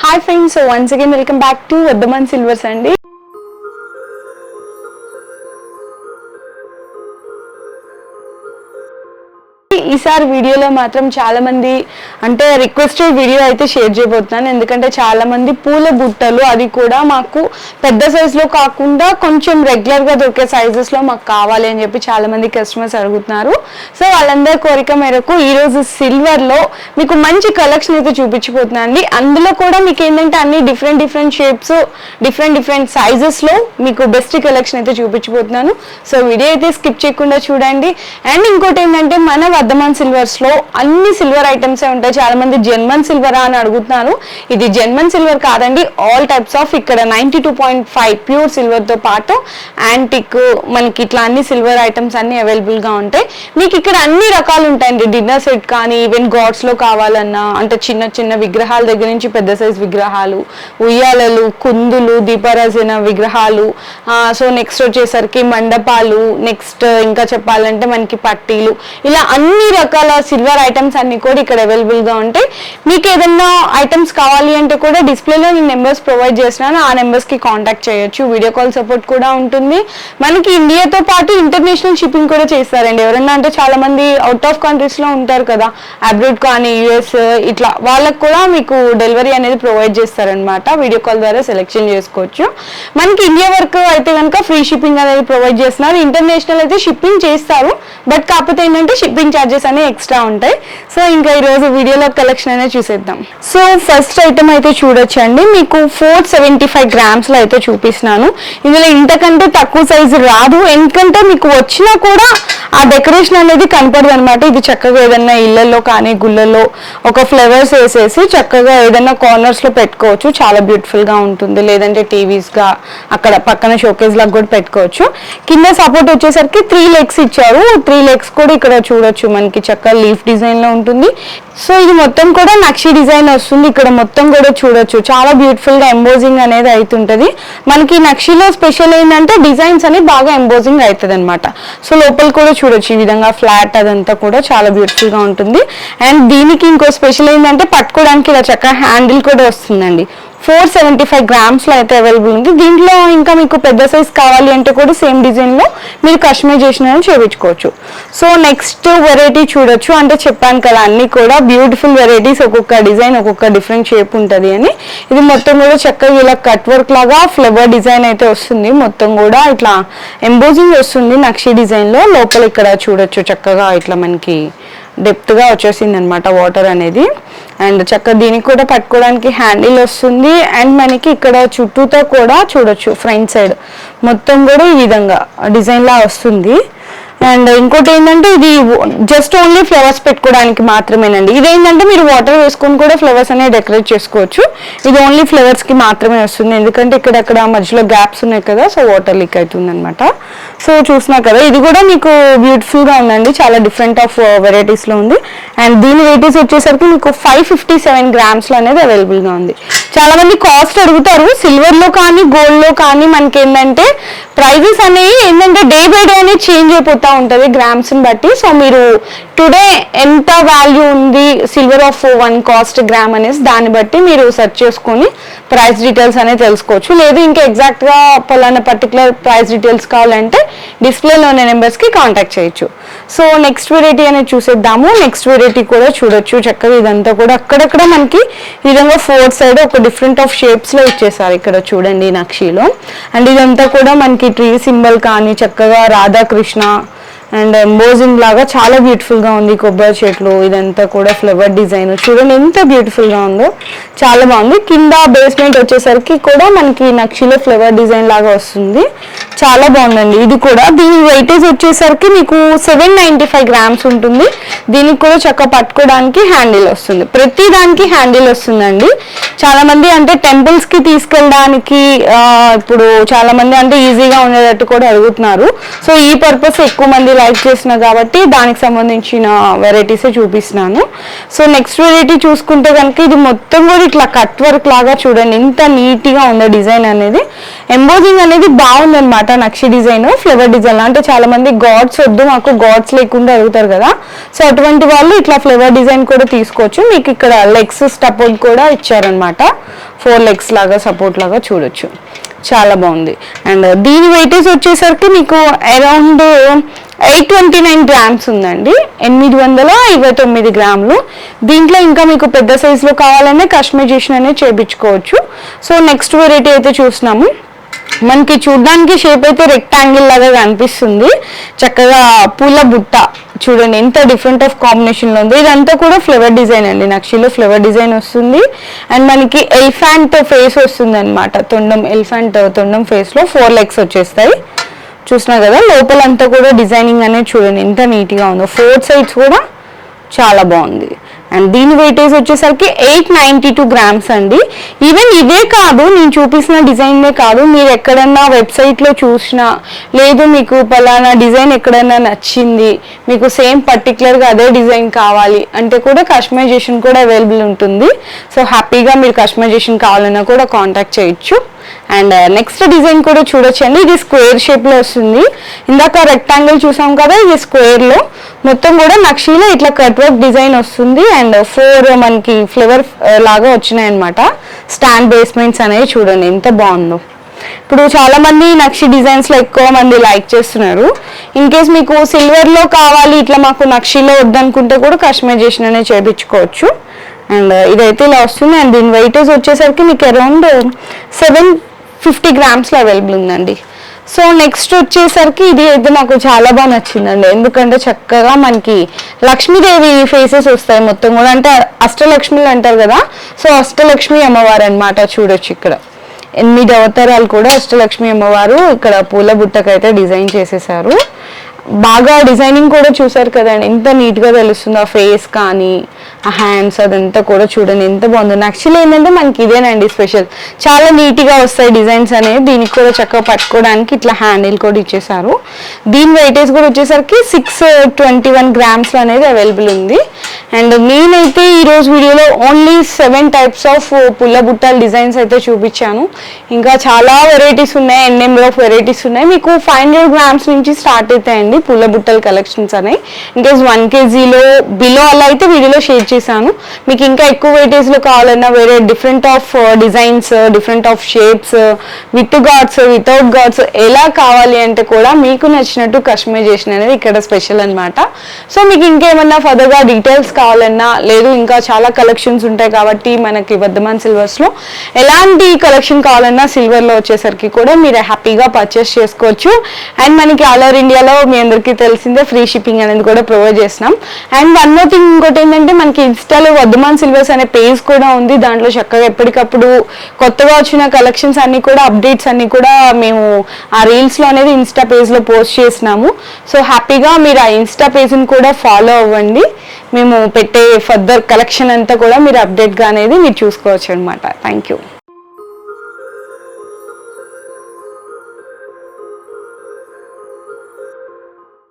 Hi friends, so once again welcome back to Vardhaman Silvers అండి. ఈసారి వీడియోలో మాత్రం చాలా మంది అంటే రిక్వెస్టెడ్ వీడియో అయితే షేర్ చేయబోతున్నాను. ఎందుకంటే చాలా మంది పూల బుట్టలు అది కూడా మాకు పెద్ద సైజులో కాకుండా కొంచెం రెగ్యులర్గా దొరికే సైజెస్లో మాకు కావాలి అని చెప్పి చాలా మంది కస్టమర్స్ అడుగుతున్నారు. సో వాళ్ళందరి కోరిక మేరకు ఈరోజు సిల్వర్లో మీకు మంచి కలెక్షన్ అయితే చూపించిపోతున్నాను అండి. అందులో కూడా మీకు ఏంటంటే అన్ని డిఫరెంట్ షేప్స్ డిఫరెంట్ సైజెస్లో మీకు బెస్ట్ కలెక్షన్ అయితే చూపించిపోతున్నాను. సో వీడియో అయితే స్కిప్ చేయకుండా చూడండి. అండ్ ఇంకోటి ఏంటంటే మన వర్ధమాన్ సిల్వర్స్ లో అన్ని సిల్వర్ ఐటమ్స్ ఉంటాయి. చాలా మంది జెన్మన్ సిల్వర్ అని అడుగుతున్నారు. ఇది జెన్మన్ సిల్వర్ కాదండి, ఆల్ టైప్స్ ఆఫ్ ఇక్కడ 92.5 ప్యూర్ సిల్వర్ తో పాటు యాంటిక్ మనకి ఇట్లా అన్ని సిల్వర్ ఐటమ్స్ అన్ని అవైలబుల్ గా ఉంటాయి. మీకు ఇక్కడ అన్ని రకాలు ఉంటాయండి. డిన్నర్ సెట్ కానీ ఈవెన్ గాడ్స్ లో కావాలన్నా అంటే చిన్న విగ్రహాల దగ్గర నుంచి పెద్ద సైజ్ విగ్రహాలు, ఉయ్యాలలు, కుందులు, దీపారాజన విగ్రహాలు, సో నెక్స్ట్ వచ్చేసరికి మండపాలు, నెక్స్ట్ ఇంకా చెప్పాలంటే మనకి పట్టీలు, ఇలా అన్ని రకాల సిల్వర్ ఐటమ్స్ అన్ని కూడా ఇక్కడ అవైలబుల్ గా ఉంటాయి. మీకు ఏదైనా ఐటమ్స్ కావాలి అంటే కూడా డిస్ప్లేలో నేను నెంబర్స్ ప్రొవైడ్ చేస్తున్నాను, ఆ నెంబర్స్ కి కాంటాక్ట్ చేయొచ్చు. వీడియో కాల్ సపోర్ట్ కూడా ఉంటుంది. మనకి ఇండియాతో పాటు ఇంటర్నేషనల్ షిప్పింగ్ కూడా చేస్తారండి. ఎవరన్నా అంటే చాలా మంది అవుట్ ఆఫ్ కంట్రీస్ లో ఉంటారు కదా, అబ్రాడ్ కానీ యుఎస్ ఇట్లా వాళ్ళకు కూడా మీకు డెలివరీ అనేది ప్రొవైడ్ చేస్తారనమాట. వీడియో కాల్ ద్వారా సెలెక్షన్ చేసుకోవచ్చు. మనకి ఇండియా వరకు అయితే కనుక ఫ్రీ షిప్పింగ్ అనేది ప్రొవైడ్ చేస్తున్నారు. ఇంటర్నేషనల్ అయితే షిప్పింగ్ చేస్తారు, బట్ కాకపోతే ఏంటంటే షిప్పింగ్ ఛార్జెస్ అనేవి ఎక్స్ట్రా ఉంటాయి. సో ఇంకా ఈరోజు వీడియోలో కలెక్షన్ అనేది చూసేద్దాం. సో ఫస్ట్ ఐటమ్ అయితే చూడొచ్చండి, మీకు 475 గ్రామ్స్ లో అయితే చూపిస్తున్నాను. ఇందులో ఇంతకంటే తక్కువ సైజు రాదు, ఎందుకంటే మీకు వచ్చినా కూడా ఆ డెకరేషన్ అనేది కనపడదు అనమాట. ఇది చక్కగా ఏదన్నా ఇళ్లలో కానీ గుళ్ళల్లో ఒక ఫ్లవర్స్ వేసేసి చక్కగా ఏదన్నా కార్నర్స్ లో పెట్టుకోవచ్చు, చాలా బ్యూటిఫుల్ గా ఉంటుంది. లేదంటే టీవీస్ గా అక్కడ పక్కన షోకేస్ లాగా కూడా పెట్టుకోవచ్చు. కింద సపోర్ట్ వచ్చేసరికి 3 లెగ్స్ ఇచ్చారు. 3 లెగ్స్ కూడా ఇక్కడ చూడొచ్చు, మనకి చక్కగా లీఫ్ డిజైన్ లో ఉంటుంది. సో ఇది మొత్తం కూడా నక్షి డిజైన్ వస్తుంది. ఇక్కడ మొత్తం కూడా చూడొచ్చు, చాలా బ్యూటిఫుల్ గా ఎంబోజింగ్ అనేది అవుతుంటది. మనకి నక్షిలో స్పెషల్ ఏంటంటే డిజైన్స్ అని బాగా ఎంబోజింగ్ అవుతుంది అనమాట. సో లోపల కూడా చూడొచ్చు ఈ విధంగా ఫ్లాట్ అదంతా కూడా చాలా బ్యూటిఫుల్ గా ఉంటుంది. అండ్ దీనికి ఇంకో స్పెషల్ ఏంటంటే పట్టుకోవడానికి ఇలా చక్కగా హ్యాండిల్ కూడా వస్తుందండి. 475 గ్రామ్స్ లో అయితే అవైలబుల్ ఉంది. దీంట్లో ఇంకా మీకు పెద్ద సైజ్ కావాలి అంటే కూడా సేమ్ డిజైన్ లో మీరు కస్టమైజేషన్ అనేది చేయించుకోవచ్చు. సో నెక్స్ట్ వెరైటీ చూడొచ్చు, అంటే చెప్పాను కదా అన్ని కూడా బ్యూటిఫుల్ వెరైటీస్, ఒక్కొక్క డిజైన్ ఒక్కొక్క డిఫరెంట్ షేప్ ఉంటుంది అని. ఇది మొత్తం కూడా చక్కగా ఇలా కట్ వర్క్ లాగా ఫ్లవర్ డిజైన్ అయితే వస్తుంది. మొత్తం కూడా ఇట్లా ఎంబోజింగ్ వస్తుంది నక్షి డిజైన్ లో. లోపల ఇక్కడ చూడొచ్చు చక్కగా ఇట్లా మనకి డెప్త్ గా వచ్చేసింది అనమాట వాటర్ అనేది. అండ్ చక్కగా దీనికి కూడా పట్టుకోవడానికి హ్యాండిల్ వస్తుంది. అండ్ మనకి ఇక్కడ చుట్టూతో కూడా చూడొచ్చు ఫ్రంట్ సైడ్ మొత్తం కూడా ఈ విధంగా డిజైన్ లా వస్తుంది. అండ్ ఇంకోటి ఏంటంటే ఇది జస్ట్ ఓన్లీ ఫ్లవర్స్ పెట్టుకోవడానికి మాత్రమేనండి. ఇదేంటంటే మీరు వాటర్ వేసుకొని కూడా ఫ్లవర్స్ అనేవి డెకరేట్ చేసుకోవచ్చు. ఇది ఓన్లీ ఫ్లవర్స్ కి మాత్రమే వస్తుంది, ఎందుకంటే ఇక్కడక్కడ మధ్యలో గ్యాప్స్ ఉన్నాయి కదా, సో వాటర్ లీక్ అవుతుంది అనమాట. సో చూసినా కదా ఇది కూడా మీకు బ్యూటిఫుల్ గా ఉందండి, చాలా డిఫరెంట్ ఆఫ్ వెరైటీస్ లో ఉంది. అండ్ దీని వెయిటేజ్ వచ్చేసరికి మీకు 557 గ్రామ్స్ లో అనేది అవైలబుల్ గా ఉంది. చాలా మంది కాస్ట్ అడుగుతారు. సిల్వర్ లో కానీ గోల్డ్ లో కానీ మనకి ఏంటంటే ప్రైజెస్ అనేవి ఏంటంటే డే బై డే అనేది చేంజ్ అయిపోతూ ఉంటుంది గ్రామ్స్ ని బట్టి. సో మీరు టుడే ఎంత వాల్యూ ఉంది సిల్వర్ ఆఫ్ 1 కాస్ట్ గ్రామ్ అనేసి దాన్ని బట్టి మీరు సెర్చ్ చేసుకొని ప్రైస్ డీటెయిల్స్ అనేది తెలుసుకోవచ్చు. లేదు ఇంకా ఎగ్జాక్ట్ గా పలానా పర్టికులర్ ప్రైస్ డీటెయిల్స్ కావాలంటే డిస్ప్లేలో ఉన్న నెంబర్స్ కి కాంటాక్ట్ చేయొచ్చు. సో నెక్స్ట్ వెరైటీ అనేది చూసేద్దాము. నెక్స్ట్ వెరైటీ కూడా చూడొచ్చు చక్కగా ఇదంతా కూడా అక్కడక్కడ మనకి ఈ విధంగా 4 సైడ్ ఒక డిఫరెంట్ ఆఫ్ షేప్స్ లో ఇచ్చేసారు ఇక్కడ చూడండి నక్షిలో. అండ్ ఇదంతా కూడా మనకి ట్రీ సింబల్ కానీ చక్కగా రాధాకృష్ణ అండ్ ఎంబోజింగ్ లాగా చాలా బ్యూటిఫుల్ గా ఉంది. కొబ్బరి చెట్లు ఇదంతా కూడా ఫ్లవర్ డిజైన్ చూడండి ఎంత బ్యూటిఫుల్ గా ఉందో, చాలా బాగుంది. కింద బేస్మెంట్ వచ్చేసరికి కూడా మనకి నక్షిలో ఫ్లవర్ డిజైన్ లాగా వస్తుంది, చాలా బాగుందండి. ఇది కూడా దీని వెయిటేజ్ వచ్చేసరికి మీకు 795 గ్రామ్స్ ఉంటుంది. దీనికి కూడా చక్కగా పట్టుకోవడానికి హ్యాండిల్ వస్తుంది, ప్రతి దానికి హ్యాండిల్ వస్తుందండి. చాలా మంది అంటే టెంపుల్స్ కి తీసుకెళ్ళడానికి ఇప్పుడు చాలా మంది అంటే ఈజీగా ఉండేటట్టు కూడా అడుగుతున్నారు. సో ఈ పర్పస్ ఎక్కువ మంది లైక్ చేసిన కాబట్టి దానికి సంబంధించిన వెరైటీసే చూపిస్తున్నాను. సో నెక్స్ట్ వెరైటీ చూసుకుంటే కనుక ఇది మొత్తం కూడా ఇట్లా కట్ వర్క్ లాగా చూడండి ఎంత నీట్ గా ఉందో డిజైన్ అనేది. ఎంబోజింగ్ అనేది బాగుంది అనమాట నక్షి డిజైన్ ఫ్లవర్ డిజైన్. అంటే చాలా మంది గాడ్స్ వద్దు మాకు గాడ్స్ లేకుండా అడుగుతారు కదా, సో అటువంటి వాళ్ళు ఇట్లా ఫ్లవర్ డిజైన్ కూడా తీసుకోవచ్చు. మీకు ఇక్కడ లెగ్స్ స్టపోర్ట్ కూడా ఇచ్చారనమాట. అనమాట. 4 legs లాగా సపోర్ట్ లాగా చూడొచ్చు, చాలా బాగుంది. అండ్ దీని వెయిటేజ్ వచ్చేసరికి మీకు అరౌండ్ 829 grams ఉందండి, 829 గ్రాములు. దీంట్లో ఇంకా మీకు పెద్ద సైజులో కావాలనే కస్టమైజేషన్ అనేది చేయించుకోవచ్చు. సో నెక్స్ట్ వెరైటీ అయితే చూస్తున్నాము. మనకి చూడడానికి షేప్ అయితే రెక్టాంగిల్ లాగా కనిపిస్తుంది, చక్కగా పూల బుట్ట చూడండి ఎంత డిఫరెంట్ ఆఫ్ కాంబినేషన్లో ఉంది. ఇదంతా కూడా ఫ్లవర్ డిజైన్ అండి, నక్షిలో ఫ్లవర్ డిజైన్ వస్తుంది. అండ్ మనకి ఎలిఫెంట్ ఫేస్ వస్తుంది అనమాట, ఎలిఫెంట్ తొండం ఫేస్లో 4 legs వచ్చేస్తాయి. చూసినా కదా లోపలంతా కూడా డిజైనింగ్ అనేది చూడండి ఎంత నీట్గా ఉందో, 4 sides కూడా చాలా బాగుంది. అండ్ దీని వెయిటేజ్ వచ్చేసరికి 892 grams అండి. ఈవెన్ ఇదే కాదు, నేను చూపిస్తున్న డిజైన్నే కాదు, మీరు ఎక్కడన్నా వెబ్సైట్లో చూసినా లేదు మీకు పలానా డిజైన్ ఎక్కడన్నా నచ్చింది, మీకు సేమ్ పర్టికులర్గా అదే డిజైన్ కావాలి అంటే కూడా కస్టమైజేషన్ కూడా అవైలబుల్ ఉంటుంది. సో హ్యాపీగా మీరు కస్టమైజేషన్ కావాలన్నా కూడా కాంటాక్ట్ చేయొచ్చు. అండ్ నెక్స్ట్ డిజైన్ కూడా చూడొచ్చండి, ఇది స్క్వేర్ షేప్లో వస్తుంది. ఇందాక రెక్టాంగిల్ చూసాం కదా, ఇది స్క్వేర్లో మొత్తం కూడా నక్షీలో ఇట్లా కట్ వర్క్ డిజైన్ వస్తుంది. అండ్ 4 మనకి ఫ్లవర్ లాగా వచ్చినాయి అనమాట, స్టాండ్ బేస్మెంట్స్ అనేవి చూడండి ఎంత బాగుందో. ఇప్పుడు చాలా మంది నక్షి డిజైన్స్ లో ఎక్కువ మంది లైక్ చేస్తున్నారు. ఇన్ కేస్ మీకు సిల్వర్ లో కావాలి, ఇట్లా మాకు నక్షిలో వద్దనుకుంటే కూడా కస్టమైజేషన్ అనేది చేయించుకోవచ్చు. అండ్ ఇదైతే ఇలా వస్తుంది. అండ్ దీని వెయిటేజ్ వచ్చేసరికి మీకు అరౌండ్ 750 grams అవైలబుల్ ఉందండి. సో నెక్స్ట్ వచ్చేసరికి ఇది అయితే నాకు చాలా బాగా నచ్చిందండి, ఎందుకంటే చక్కగా మనకి లక్ష్మీదేవి ఫేసెస్ వస్తాయి మొత్తం కూడా, అంటే అష్టలక్ష్మిలు అంటారు కదా, సో అష్టలక్ష్మి అమ్మవారు అనమాట. చూడొచ్చు ఇక్కడ 8 అవతారాలు కూడా అష్టలక్ష్మి అమ్మవారు ఇక్కడ పూల బుట్టకైతే డిజైన్ చేసేసారు. బాగా డిజైనింగ్ కూడా చూసారు కదండి ఎంత నీట్గా తెలుస్తుంది, ఆ ఫేస్ కానీ ఆ హ్యాండ్స్ అదంతా కూడా చూడండి ఎంత బాగుంది. యాక్చువల్లీ ఏంటంటే మనకి ఇదేనండి స్పెషల్, చాలా నీట్గా వస్తాయి డిజైన్స్ అనేవి. దీనికి కూడా చక్కగా పట్టుకోవడానికి ఇట్లా హ్యాండిల్ కూడా ఇచ్చేసారు. దీని వెయిటేజ్ కూడా వచ్చేసరికి 621 grams అనేది అవైలబుల్ ఉంది. అండ్ నేనైతే ఈరోజు వీడియోలో ఓన్లీ 7 types ఆఫ్ పుల్ల బుట్టల డిజైన్స్ అయితే చూపించాను. ఇంకా చాలా వెరైటీస్ ఉన్నాయి, ఎన్ నెంబర్ ఆఫ్ వెరైటీస్ ఉన్నాయి. మీకు 500 grams నుంచి స్టార్ట్ అవుతాయండి పుల్ల బుట్టల కలెక్షన్స్ అనేవి. ఇన్కేస్ 1 kgలో బిలో అలా అయితే వీడియోలో షేర్ చేశాను. మీకు ఇంకా ఎక్కువ వెయిటేజ్ లో కావాలన్నా వేరే different of designs, different of shapes, with gods without gods ఎలా కావాలి అంటే కూడా మీకు నచ్చినట్టు కస్టమైజేషన్ అనేది ఇక్కడ స్పెషల్ అనమాట. సో మీకు ఇంకేమన్నా ఫర్దర్ గా డీటెయిల్స్ కావాలన్నా లేదు ఇంకా చాలా కలెక్షన్స్ ఉంటాయి కాబట్టి మనకి వర్ధమాన్ సిల్వర్స్ లో ఎలాంటి కలెక్షన్ కావాలన్నా సిల్వర్ లో వచ్చేసరికి కూడా మీరు హ్యాపీగా పర్చేస్ చేసుకోవచ్చు. అండ్ మనకి ఆల్ ఓవర్ ఇండియాలో మీ అందరికీ తెలిసిందే ఫ్రీ షిప్పింగ్ అనేది కూడా ప్రొవైడ్ చేస్తున్నాం. అండ్ వన్ మోర్ థింగ్ ఇంకోటి ఏంటంటే మనకి ఇన్స్టాలో వర్ధమాన్ సిల్వర్స్ అనే పేజ్ కూడా ఉంది, దాంట్లో చక్కగా ఎప్పటికప్పుడు కొత్తగా వచ్చిన కలెక్షన్స్ అన్ని కూడా అప్డేట్స్ అన్ని కూడా మేము ఆ రీల్స్ లో అనేది ఇన్స్టా పేజ్ లో పోస్ట్ చేసినాము. సో హ్యాపీగా మీరు ఆ ఇన్స్టా పేజ్ ని కూడా ఫాలో అవ్వండి, మేము పెట్టే ఫర్దర్ కలెక్షన్ అంతా కూడా మీరు అప్డేట్ గా అనేది మీరు చూసుకోవచ్చు అనమాట. Thank you.